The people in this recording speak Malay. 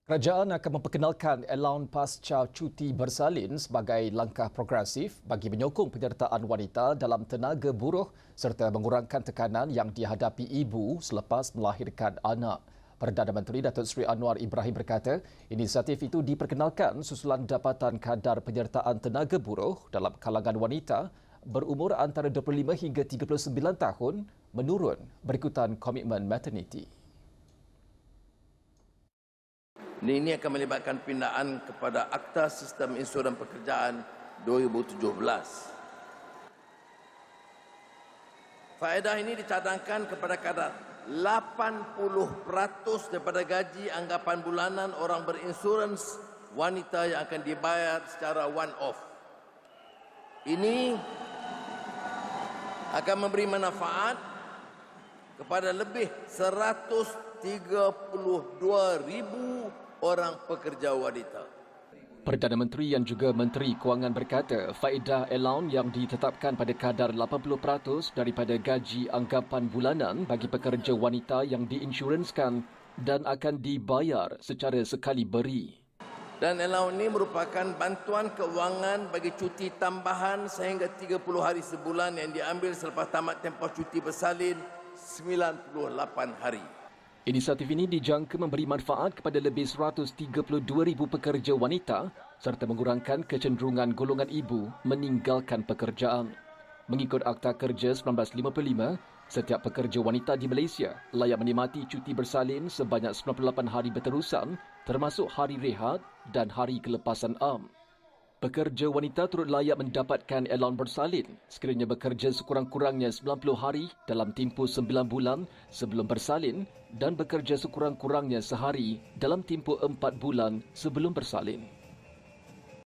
Kerajaan akan memperkenalkan allowance pasca cuti bersalin sebagai langkah progresif bagi menyokong penyertaan wanita dalam tenaga buruh serta mengurangkan tekanan yang dihadapi ibu selepas melahirkan anak. Perdana Menteri Datuk Seri Anwar Ibrahim berkata, inisiatif itu diperkenalkan susulan dapatan kadar penyertaan tenaga buruh dalam kalangan wanita berumur antara 25 hingga 39 tahun menurun berikutan komitmen materniti. Ini akan melibatkan pindaan kepada Akta Sistem Insurans Pekerjaan 2017. Faedah ini dicadangkan kepada kadar 80% daripada gaji anggapan bulanan orang berinsurans wanita yang akan dibayar secara one-off. Ini akan memberi manfaat kepada lebih 132,000 orang pekerja wanita. Perdana Menteri yang juga Menteri Kewangan berkata, faedah allowance yang ditetapkan pada kadar 80% daripada gaji anggapan bulanan bagi pekerja wanita yang diinsyuranskan dan akan dibayar secara sekali beri. Dan allowance ini merupakan bantuan kewangan bagi cuti tambahan sehingga 30 hari sebulan yang diambil selepas tamat tempoh cuti bersalin 98 hari. Inisiatif ini dijangka memberi manfaat kepada lebih 132,000 pekerja wanita serta mengurangkan kecenderungan golongan ibu meninggalkan pekerjaan. Mengikut Akta Kerja 1955, setiap pekerja wanita di Malaysia layak menikmati cuti bersalin sebanyak 98 hari berterusan termasuk hari rehat dan hari kelepasan am. Pekerja wanita turut layak mendapatkan allowance bersalin sekiranya bekerja sekurang-kurangnya 90 hari dalam tempoh 9 bulan sebelum bersalin dan bekerja sekurang-kurangnya sehari dalam tempoh 4 bulan sebelum bersalin.